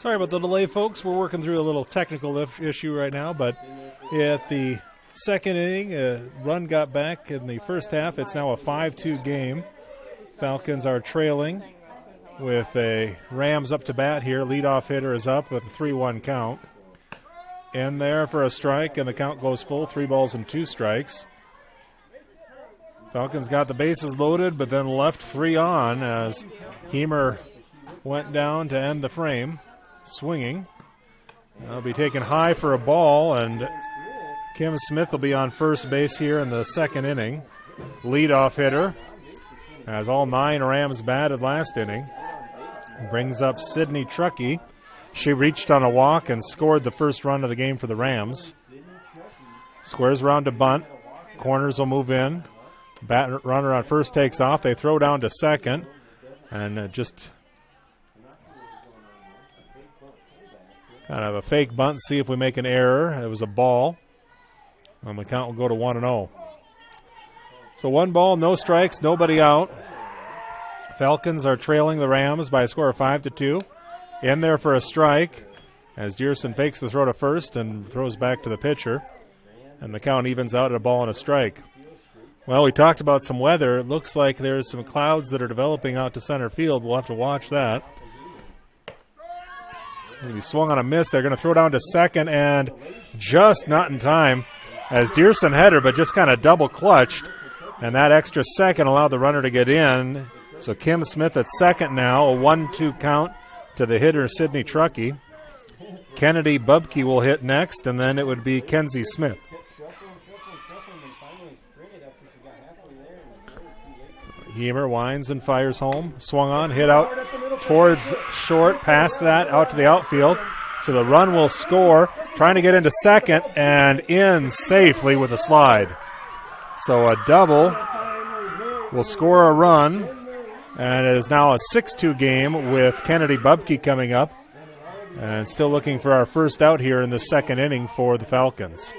Sorry about the delay, folks. We're working through a little technical issue right now, but at the second inning, a run got back in the first half. It's now a 5-2 game. Falcons are trailing with a Rams up to bat here. Leadoff hitter is up with a 3-1 count. In there for a strike, and the count goes full. 3 balls and 2 strikes. Falcons got the bases loaded, but then left 3 on as Hemer went down to end the frame, swinging. That'll be taken high for a ball, and Kim Smith will be on first base here in the second inning. Leadoff hitter, as all 9 Rams batted last inning. Brings up Sydney Truckee. She reached on a walk and scored the first run of the game for the Rams. Squares around to bunt. Corners will move in. Bat runner on first takes off. They throw down to second, and just kind of a fake bunt. See if we make an error. It was a ball, and the count will go to 1-0. So 1 ball, no strikes, nobody out. Falcons are trailing the Rams by a score of 5-2. In there for a strike as Dearson fakes the throw to first and throws back to the pitcher, and the count evens out at a ball and a strike. Well, we talked about some weather. It looks like there's some clouds that are developing out to center field. We'll have to watch that. He swung on a miss. They're going to throw down to second, and just not in time as Dearson had her, but just kind of double clutched, and that extra second allowed the runner to get in. So Kim Smith at second now, a 1-2 count to the hitter Sydney Truckee. Kennedy Bubke will hit next, and then it would be Kenzie Smith. Hemer winds and fires home. Swung on, hit out towards short, past that, out to the outfield. So the run will score, trying to get into second, and in safely with a slide. So a double will score a run, and it is now a 6-2 game with Kennedy Bubke coming up. And still looking for our first out here in the second inning for the Falcons.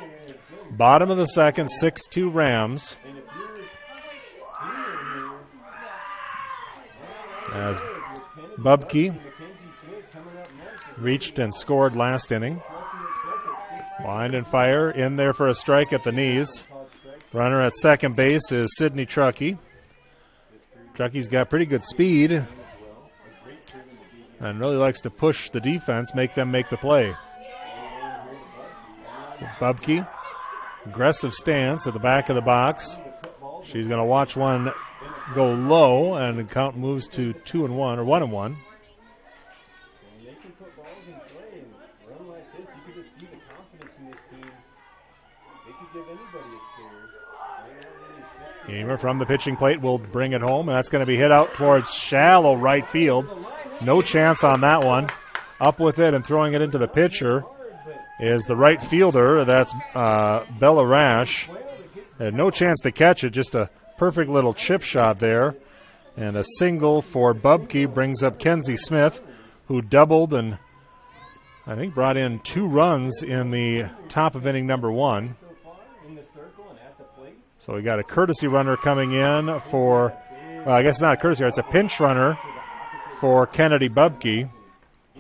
Bottom of the second, 6-2 Rams. As Bubke reached and scored last inning. Wind and fire in there for a strike at the knees. Runner at second base is Sydney Truckee. Truckee's got pretty good speed and really likes to push the defense, make them make the play. Bubke, aggressive stance at the back of the box. She's going to watch one go low, and the count moves to 2-1 or 1-1. Hemer from the pitching plate will bring it home, and that's going to be hit out towards shallow right field. No chance on that one. Up with it and throwing it into the pitcher is the right fielder. That's Bella Rash. Had no chance to catch it, just a perfect little chip shot there. And a single for Bubke brings up Kenzie Smith, who doubled and I think brought in 2 runs in the top of inning number 1. So we got a courtesy runner coming in for, well, I guess it's not a courtesy runner, it's a pinch runner for Kennedy Bubke,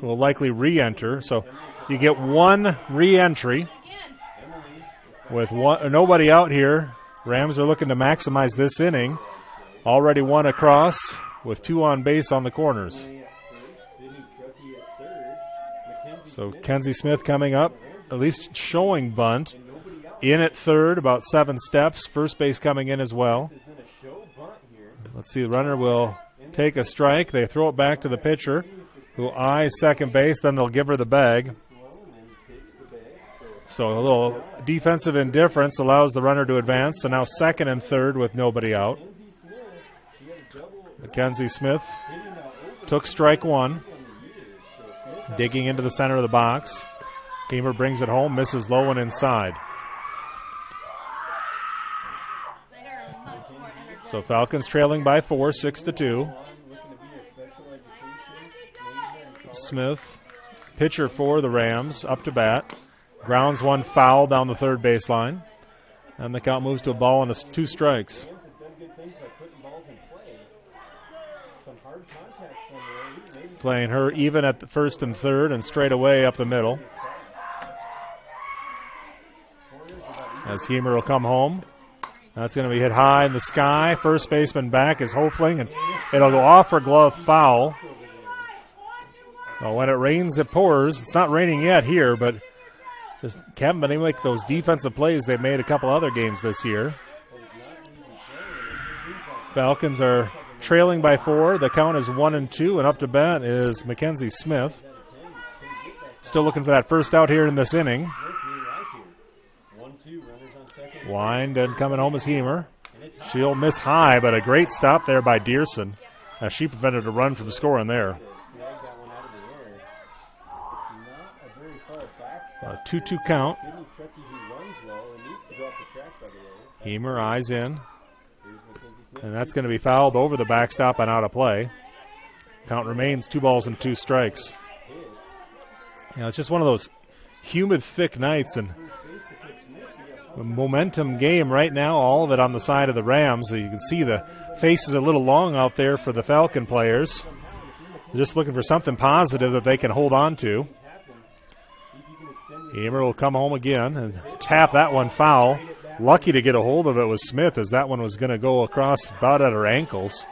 who will likely re-enter. So you get 1 re-entry with nobody out here. Rams are looking to maximize this inning. Already 1 across with 2 on base on the corners. So Kenzie Smith coming up, at least showing bunt. In at third, about 7 steps. First base coming in as well. Let's see, the runner will take a strike. They throw it back to the pitcher, who eyes second base. Then they'll give her the bag. So a little defensive indifference allows the runner to advance. So now second and third with nobody out. Mackenzie Smith took strike 1. Digging into the center of the box. Hemer brings it home, misses low and inside. So Falcons trailing by 4, 6-2. Smith, pitcher for the Rams, up to bat. Grounds 1 foul down the third baseline. And the count moves to a ball and 2 strikes. Playing her even at the first and third and straight away up the middle. As Hemer will come home. That's going to be hit high in the sky. First baseman back is Hofling, and it'll go off for glove foul. Well, when it rains, it pours. It's not raining yet here, but just haven't been able to make those defensive plays they've made a couple other games this year. Falcons are trailing by 4. The count is 1-2, and up to bat is Mackenzie Smith. Still looking for that first out here in this inning. Wind and coming home is Hemer. She'll miss high, but a great stop there by Dearson as she prevented a run from scoring there. A 2-2 count. Hemer eyes in. And that's going to be fouled over the backstop and out of play. Count remains 2 balls and 2 strikes. You know, it's just one of those humid, thick nights, and a momentum game right now, all of it on the side of the Rams. So you can see the faces a little long out there for the Falcon players. They're just looking for something positive that they can hold on to. Hemer will come home again and tap that one foul. Lucky to get a hold of it was Smith, as that one was going to go across about at her ankles.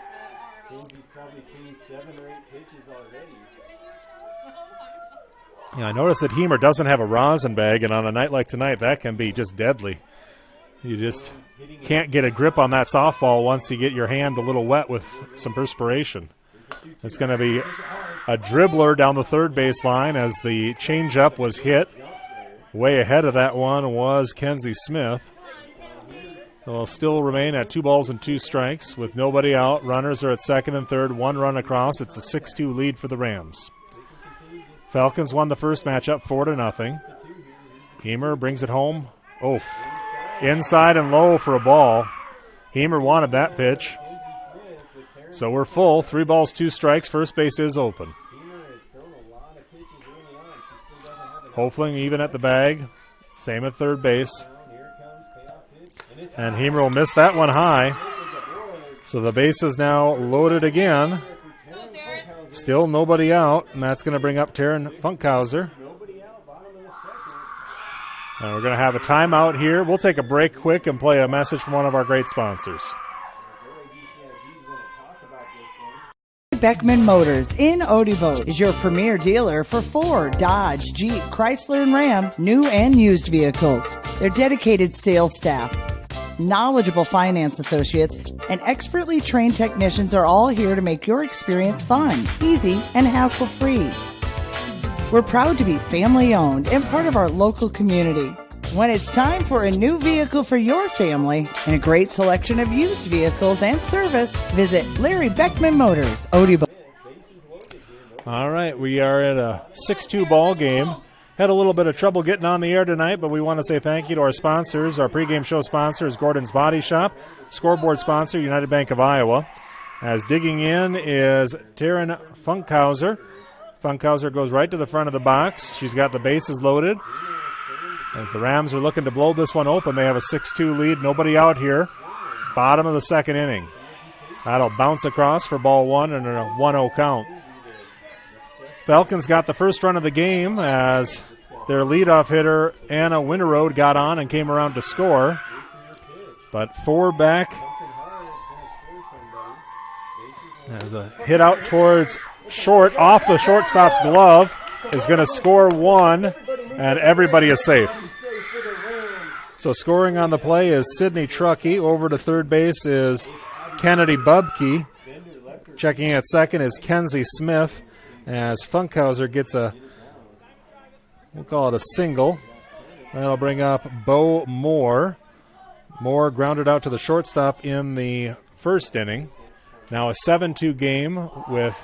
Yeah, I noticed that Hemer doesn't have a rosin bag, and on a night like tonight, that can be just deadly. You just can't get a grip on that softball once you get your hand a little wet with some perspiration. It's going to be a dribbler down the third baseline as the changeup was hit. Way ahead of that one was Kenzie Smith. So it'll still remain at 2 balls and 2 strikes with nobody out. Runners are at second and third, 1 run across. It's a 6-2 lead for the Rams. Falcons won the first matchup 4-0. Hemer brings it home. Oh, inside and low for a ball. Hemer wanted that pitch. So we're full. 3 balls, 2 strikes. First base is open. Hofling even at the bag. Same at third base. And Hemer will miss that one high. So the base is now loaded again. Still nobody out, and that's going to bring up Taryn Funkhauser. And we're going to have a timeout here. We'll take a break quick and play a message from one of our great sponsors. Beckman Motors in Odebo is your premier dealer for Ford, Dodge, Jeep, Chrysler, and Ram, new and used vehicles. Their dedicated sales staff, knowledgeable finance associates, and expertly trained technicians are all here to make your experience fun, easy, and hassle-free. We're proud to be family-owned and part of our local community. When it's time for a new vehicle for your family and a great selection of used vehicles and service, visit Larry Beckman Motors, Odebo. All right, we are at a 6-2 ball game. Had a little bit of trouble getting on the air tonight, but we want to say thank you to our sponsors. Our pregame show sponsor is Gordon's Body Shop. Scoreboard sponsor, United Bank of Iowa. As digging in is Taryn Funkhauser. Funkhauser goes right to the front of the box. She's got the bases loaded. As the Rams are looking to blow this one open, they have a 6-2 lead. Nobody out here. Bottom of the second inning. That'll bounce across for ball 1 and a 1-0 count. Falcons got the first run of the game as their leadoff hitter, Anna Winterode, got on and came around to score. But 4 back. As a hit out towards short, off the shortstop's glove, is going to score 1, and everybody is safe. So scoring on the play is Sydney Truckee. Over to third base is Kennedy Bubke. Checking at second is Kenzie Smith, as Funkhauser gets a, we'll call it a single. That'll bring up Bo Moore. Moore grounded out to the shortstop in the first inning. Now a 7-2 game with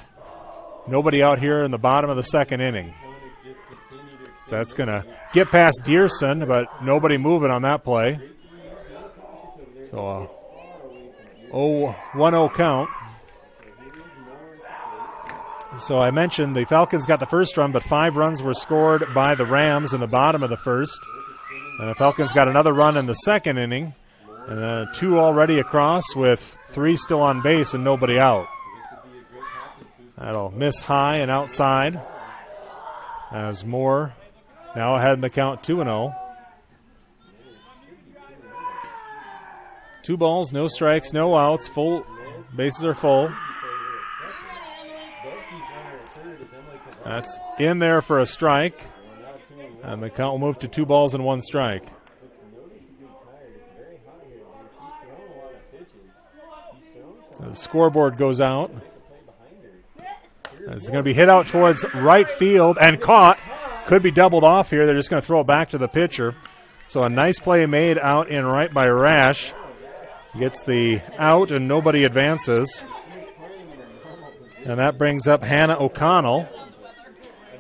nobody out here in the bottom of the second inning. So that's going to get past Dearson, but nobody moving on that play. So a 1-0 count. So I mentioned the Falcons got the first run, but 5 runs were scored by the Rams in the bottom of the first. And the Falcons got another run in the second inning. And 2 already across with 3 still on base and nobody out. That'll miss high and outside as Moore now ahead in the count 2-0. 2 balls, no strikes, no outs. Full bases are full. That's in there for a strike. And the count will move to 2 balls and 1 strike. The scoreboard goes out. It's going to be hit out towards right field and caught. Could be doubled off here. They're just going to throw it back to the pitcher. So a nice play made out in right by Rash. Gets the out and nobody advances. And that brings up Hannah O'Connell.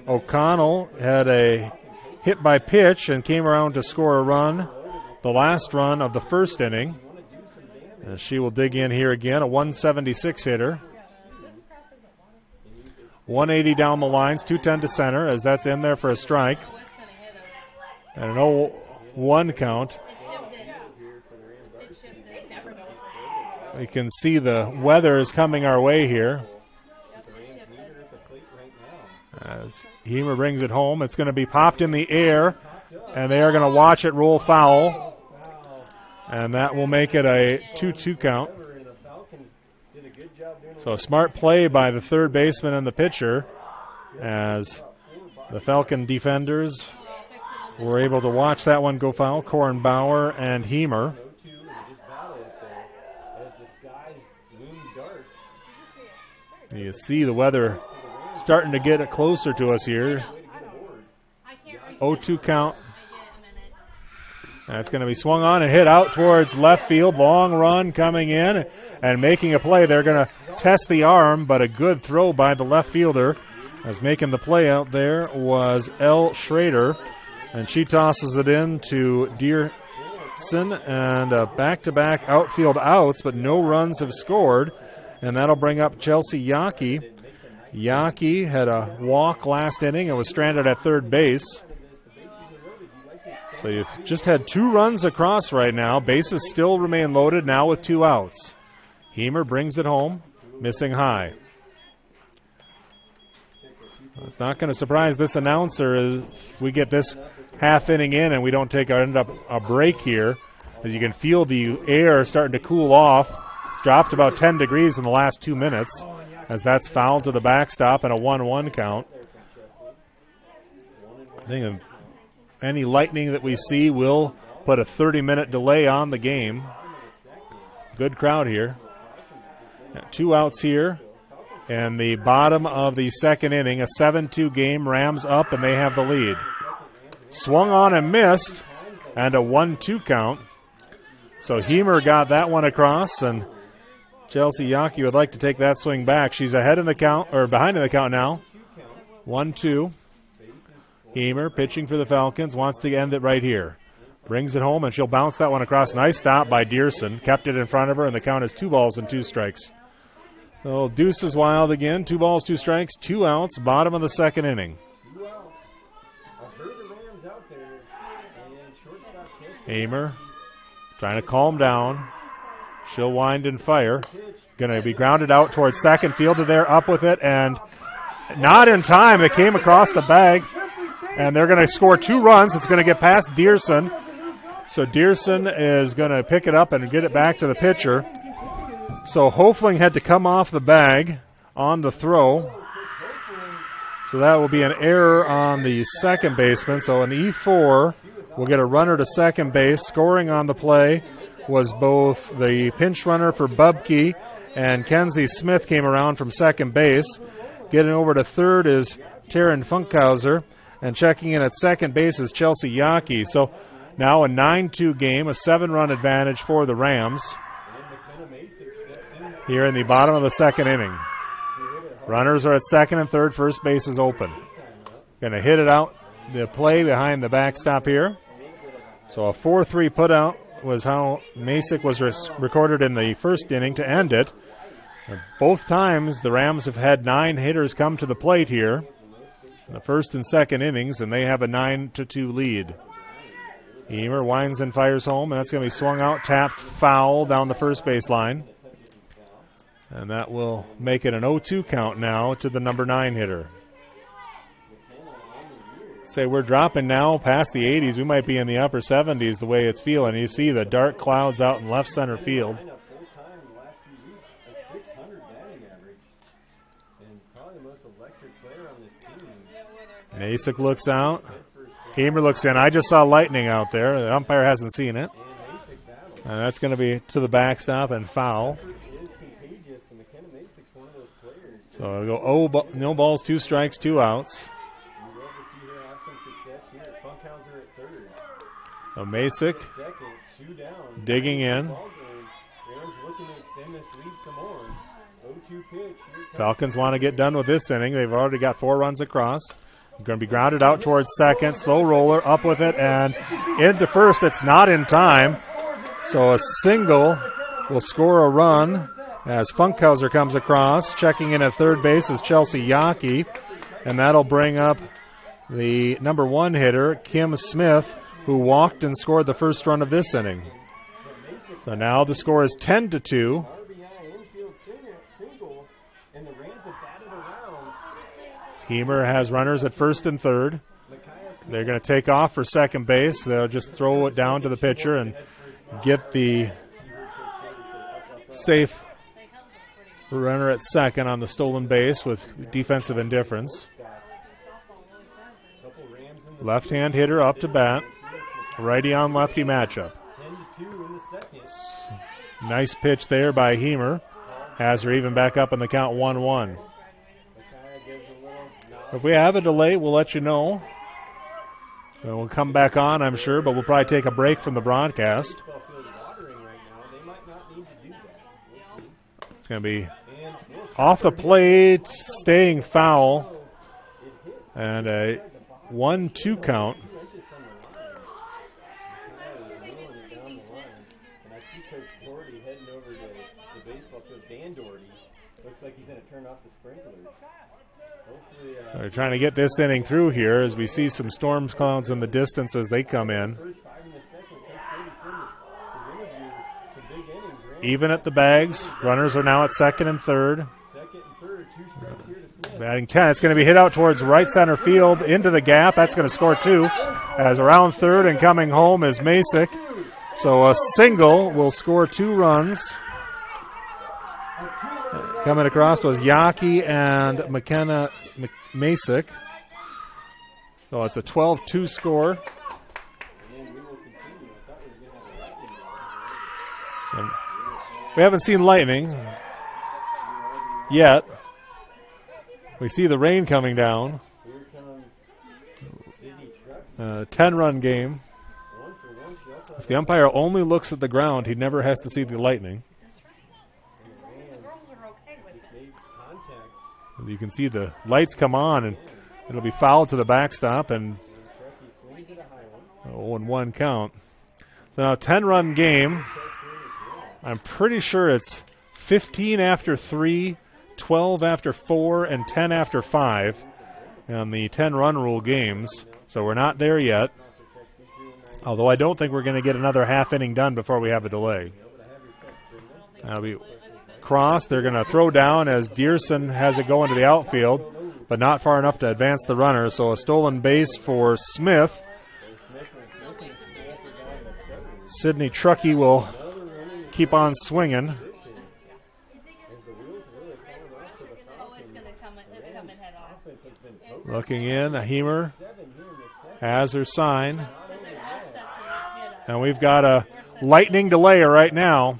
O'Connell had a hit by pitch and came around to score a run, the last run of the first inning. And she will dig in here again, a 176 hitter. 180 down the lines, 210 to center as that's in there for a strike. And an 0-1 count. We can see the weather is coming our way here. As Hemer brings it home, it's going to be popped in the air, and they are going to watch it roll foul. And that will make it a 2-2 count. So a smart play by the third baseman and the pitcher as the Falcon defenders were able to watch that one go foul. Kornbauer and Hemer. You see the weather starting to get closer to us here. 0-2 count. That's going to be swung on and hit out towards left field. Long run coming in and making a play. They're going to test the arm, but a good throw by the left fielder. As making the play out there was Elle Schrader, and she tosses it in to Dearson, and back-to-back outfield outs, but no runs have scored, and that'll bring up Chelsea Yockey. Yockey had a walk last inning and was stranded at third base. So you've just had 2 runs across right now. Bases still remain loaded now with 2 outs. Hemer brings it home, missing high. It's not going to surprise this announcer if we get this half inning in and we don't end up a break here. As you can feel the air starting to cool off. It's dropped about 10 degrees in the last 2 minutes as that's fouled to the backstop and a 1-1 count. I think any lightning that we see will put a 30-minute delay on the game. Good crowd here. 2 outs here. And the bottom of the second inning, a 7-2 game. Rams up, and they have the lead. Swung on and missed, and a 1-2 count. So Hemer got that one across, and Chelsea Yockey would like to take that swing back. She's ahead in the count, or behind in the count now. 1-2. Hemer pitching for the Falcons, wants to end it right here. Brings it home, and she'll bounce that one across. Nice stop by Dearson. Kept it in front of her, and the count is 2 balls and 2 strikes. So Deuce is wild again. 2 balls, 2 strikes, 2 outs, bottom of the second inning. Hemer trying to calm down. She'll wind and fire. Going to be grounded out towards second. Fielded there, up with it, and not in time. It came across the bag. And they're going to score 2 runs. It's going to get past Dearson. So Dearson is going to pick it up and get it back to the pitcher. So Hofling had to come off the bag on the throw. So that will be an error on the second baseman. So an E4 will get a runner to second base. Scoring on the play was both the pinch runner for Bubke and Kenzie Smith came around from second base. Getting over to third is Taryn Funkhauser. And checking in at second base is Chelsea Yockey. So now a 9-2 game, a 7-run advantage for the Rams here in the bottom of the second inning. Runners are at second and third. First base is open. Going to hit it out, the play behind the backstop here. So a 4-3 putout was how Masick was recorded in the first inning to end it. Both times the Rams have had 9 hitters come to the plate here. The first and second innings, and they have a 9-2 lead. Hemer winds and fires home, and that's going to be swung out, tapped foul down the first base line. And that will make it an 0-2 count now to the number 9 hitter. Say we're dropping now past the 80s. We might be in the upper 70s the way it's feeling. You see the dark clouds out in left center field. Masick looks out. Hamer looks in. I just saw lightning out there. The umpire hasn't seen it. And that's going to be to the backstop and foul. So it'll go no balls, 2 strikes, 2 outs. So Masick digging in. Falcons want to get done with this inning. They've already got 4 runs across. Going to be grounded out towards second. Slow roller up with it and into first. It's not in time. So a single will score a run as Funkhauser comes across. Checking in at third base is Chelsea Yockey. And that'll bring up the number 1 hitter, Kim Smith, who walked and scored the first run of this inning. So now the score is 10-2. Hemer has runners at first and third. They're going to take off for second base. They'll just throw it down to the pitcher and get the safe runner at second on the stolen base with defensive indifference. Left-hand hitter up to bat. Righty on lefty matchup. Nice pitch there by Hemer. Has her even back up in the count 1-1. If we have a delay, we'll let you know. We'll come back on, I'm sure, but we'll probably take a break from the broadcast. It's going to be off the plate, staying foul, and a 1-2 count. They're trying to get this inning through here as we see some storm clouds in the distance as they come in. Even at the bags. Runners are now at second and third. Batting 10. It's going to be hit out towards right center field into the gap. That's going to score 2. As around third and coming home is Masick. So a single will score 2 runs. Coming across was Yockey and McKenna Masick. So it's a 12-2 score. And we haven't seen lightning yet. We see the rain coming down. 10-run game. If the umpire only looks at the ground, he never has to see the lightning. You can see the lights come on, and it'll be fouled to the backstop, and 0-1 count. So now 10-run game. I'm pretty sure it's 15 after 3, 12 after 4, and 10 after 5 on the 10-run rule games. So we're not there yet, although I don't think we're going to get another half inning done before we have a delay. That'll be cross. They're going to throw down as Dearson has it going to the outfield, but not far enough to advance the runner. So a stolen base for Smith. Sidney Truckee will keep on swinging. Looking in, Hemer has her sign. And we've got a lightning delay right now.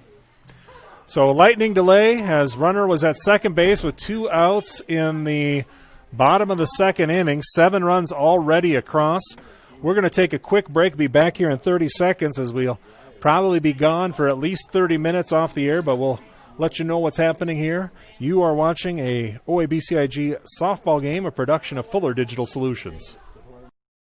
So lightning delay as runner was at second base with 2 outs in the bottom of the second inning. 7 runs already across. We're going to take a quick break. Be back here in 30 seconds as we'll probably be gone for at least 30 minutes off the air, but we'll let you know what's happening here. You are watching a OABCIG softball game, a production of Fuller Digital Solutions.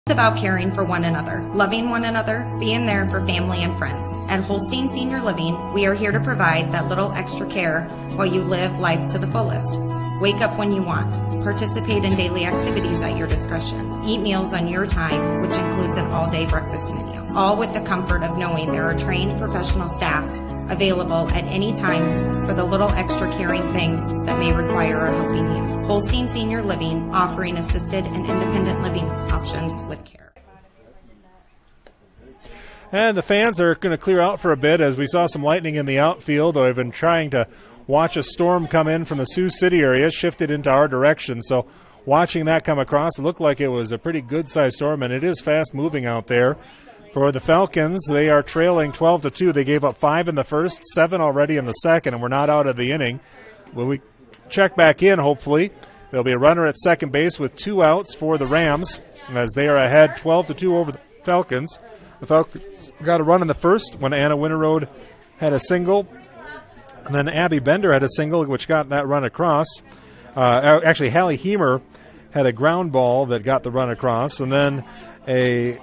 It's about caring for one another, loving one another, being there for family and friends. At Holstein Senior Living, we are here to provide that little extra care while you live life to the fullest. Wake up when you want. Participate in daily activities at your discretion. Eat meals on your time, which includes an all-day breakfast menu. All with the comfort of knowing there are trained professional staff available at any time for the little extra caring things that may require a helping hand. Holstein Senior Living, offering assisted and independent living options with care. And the fans are going to clear out for a bit as we saw some lightning in the outfield. I've been trying to watch a storm come in from the Sioux City area, shifted into our direction. So watching that come across, it looked like it was a pretty good-sized storm, and it is fast-moving out there. For the Falcons, they are trailing 12-2. They gave up 5 in the first, 7 already in the second, and we're not out of the inning. When we check back in, hopefully, there'll be a runner at second base with 2 outs for the Rams as they are ahead 12-2 over the Falcons. The Falcons got a run in the first when Anna Winterode had a single, and then Abby Bender had a single, which got that run across. Actually, Hallie Heemer had a ground ball that got the run across, and then a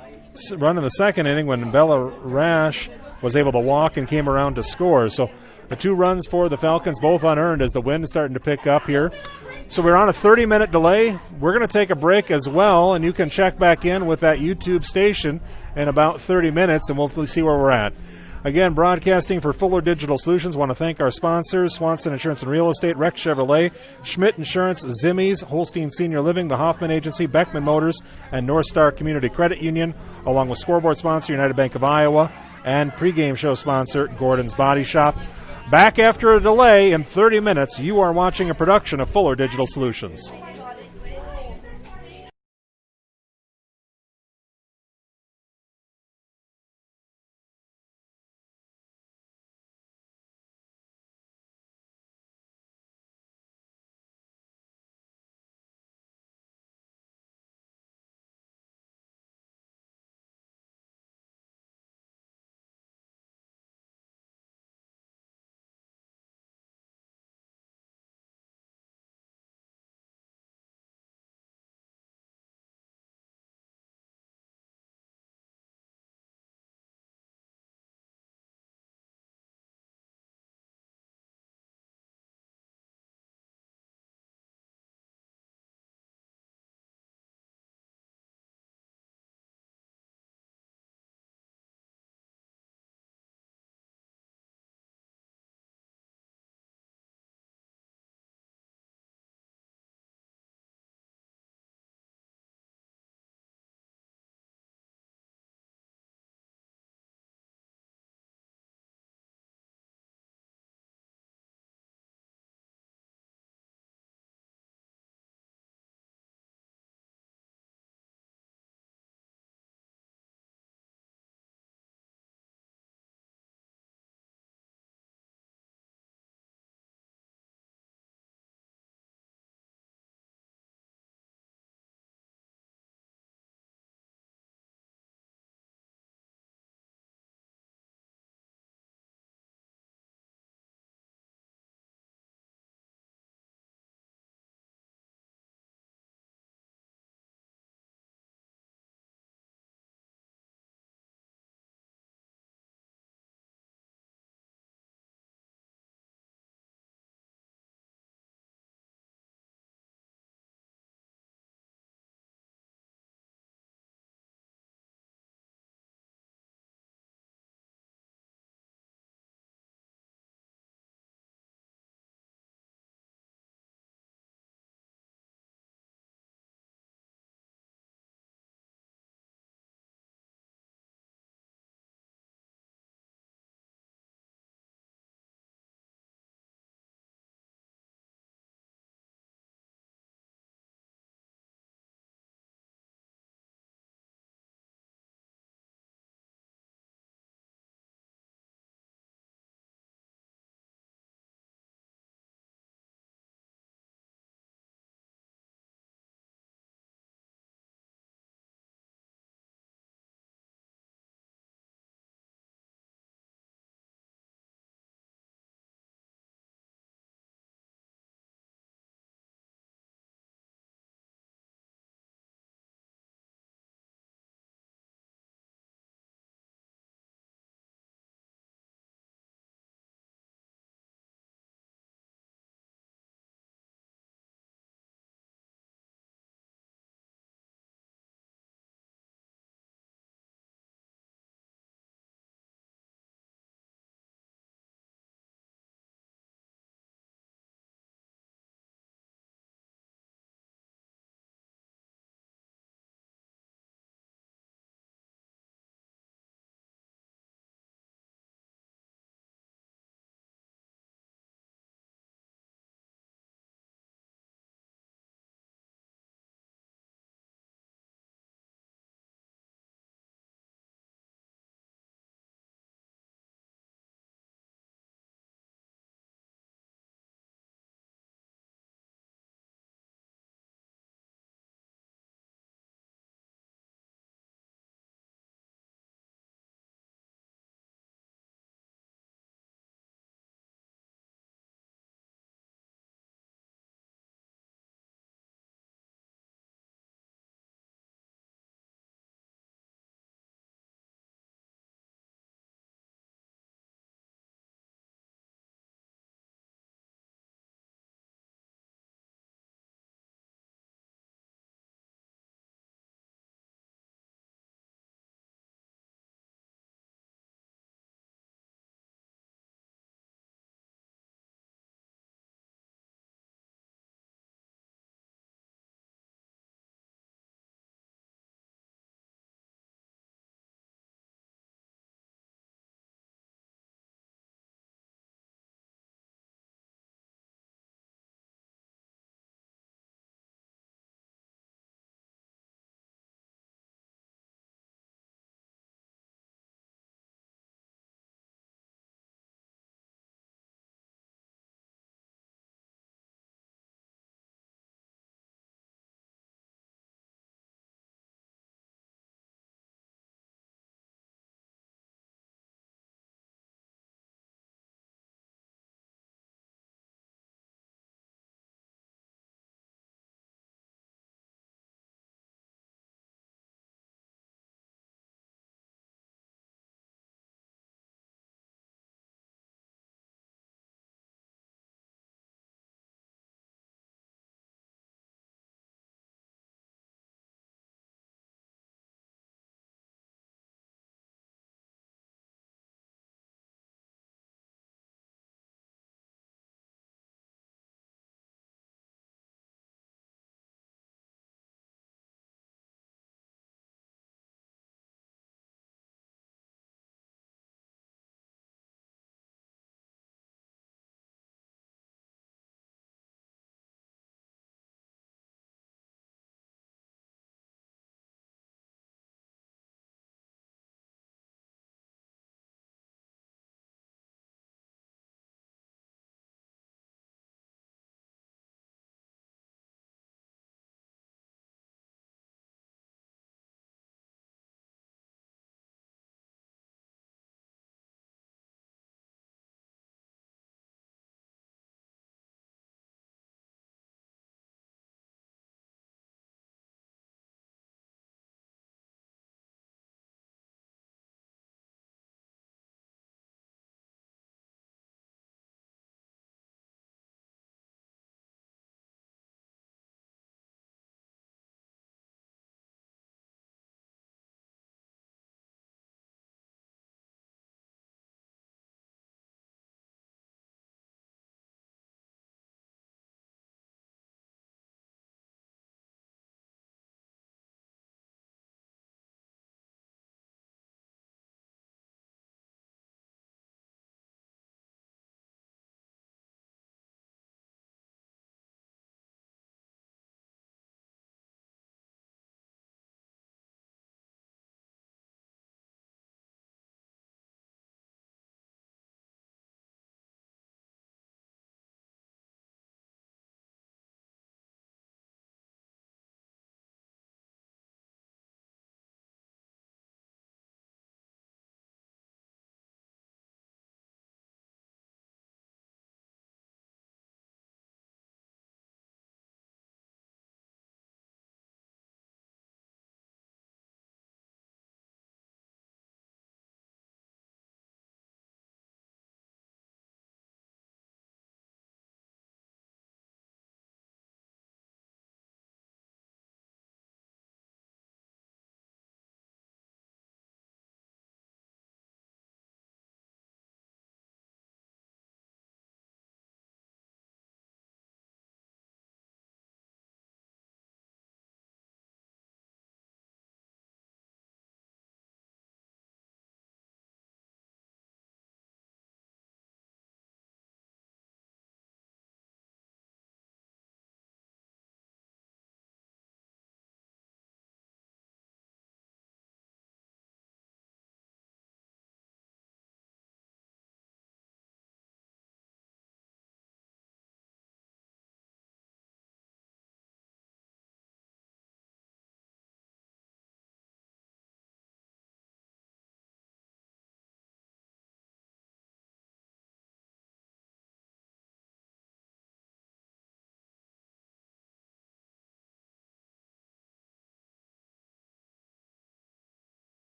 run in the second inning when Bella Rash was able to walk and came around to score. So the 2 runs for the Falcons, both unearned as the wind is starting to pick up here. So we're on a 30-minute delay. We're going to take a break as well, and you can check back in with that YouTube station in about 30 minutes, and we'll see where we're at. Again, broadcasting for Fuller Digital Solutions. Want to thank our sponsors, Swanson Insurance and Real Estate, Rex Chevrolet, Schmidt Insurance, Zimmies, Holstein Senior Living, the Hoffman Agency, Beckman Motors, and North Star Community Credit Union, along with scoreboard sponsor United Bank of Iowa, and pregame show sponsor Gordon's Body Shop. Back after a delay in 30 minutes, you are watching a production of Fuller Digital Solutions.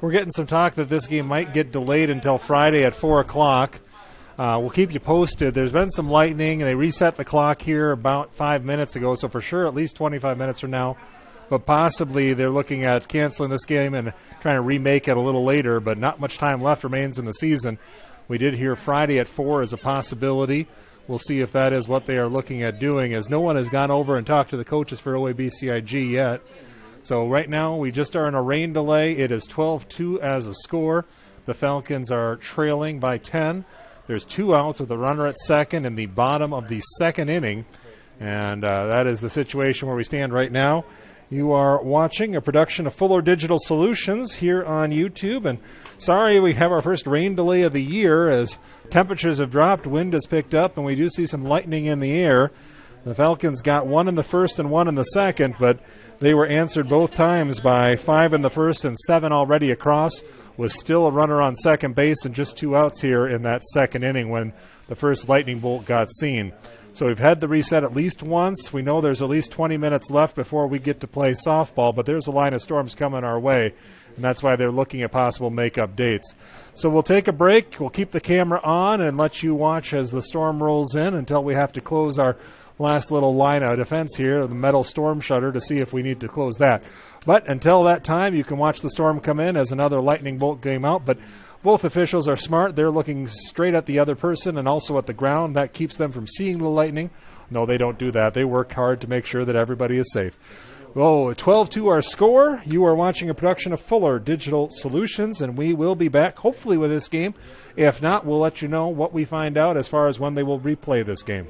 we're getting some talk that this game might get delayed until Friday at 4 o'clock. We'll keep you posted. There's been some lightning, and they reset the clock here about 5 minutes ago, so for sure at least 25 minutes from now. But possibly they're looking at canceling this game and trying to remake it a little later, but not much time left remains in the season. We did hear Friday at 4 as a possibility. We'll see if that is what they are looking at doing, as no one has gone over and talked to the coaches for OABCIG yet. So right now we just are in a rain delay. It is 12-2 as a score. The Falcons are trailing by 10. There's 2 outs with a runner at second in the bottom of the second inning. And that is the situation where we stand right now. You are watching a production of Fuller Digital Solutions here on YouTube. And sorry we have our first rain delay of the year as temperatures have dropped, wind has picked up, and we do see some lightning in the air. The Falcons got 1 in the first and 1 in the second, but they were answered both times by 5 in the first and 7 already across, with still a runner on second base and just 2 outs here in that second inning when the first lightning bolt got seen. So we've had the reset at least once. We know there's at least 20 minutes left before we get to play softball, but there's a line of storms coming our way, and that's why they're looking at possible make-up dates. So we'll take a break. We'll keep the camera on and let you watch as the storm rolls in until we have to close our last little line of defense here, the metal storm shutter, to see if we need to close that. But until that time, you can watch the storm come in as another lightning bolt came out. But both officials are smart. They're looking straight at the other person and also at the ground. That keeps them from seeing the lightning. No, they don't do that. They work hard to make sure that everybody is safe. Well, 12-2 our score. You are watching a production of Fuller Digital Solutions, and we will be back hopefully with this game. If not, we'll let you know what we find out as far as when they will replay this game.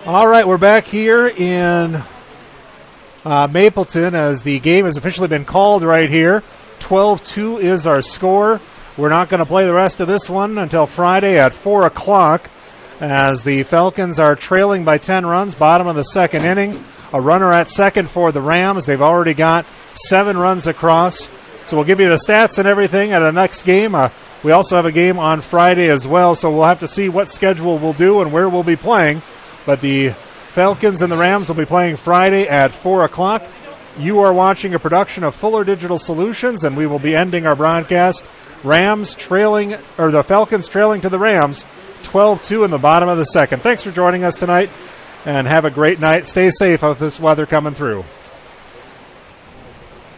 All right, we're back here in Mapleton as the game has officially been called right here. 12-2 is our score. We're not going to play the rest of this one until Friday at 4 o'clock as the Falcons are trailing by 10 runs, bottom of the second inning. A runner at second for the Rams. They've already got 7 runs across. So we'll give you the stats and everything at the next game. We also have a game on Friday as well, so we'll have to see what schedule we'll do and where we'll be playing. But the Falcons and the Rams will be playing Friday at 4 o'clock. You are watching a production of Fuller Digital Solutions, and we will be ending our broadcast. The Falcons trailing to the Rams 12-2 in the bottom of the second. Thanks for joining us tonight, and have a great night. Stay safe with this weather coming through.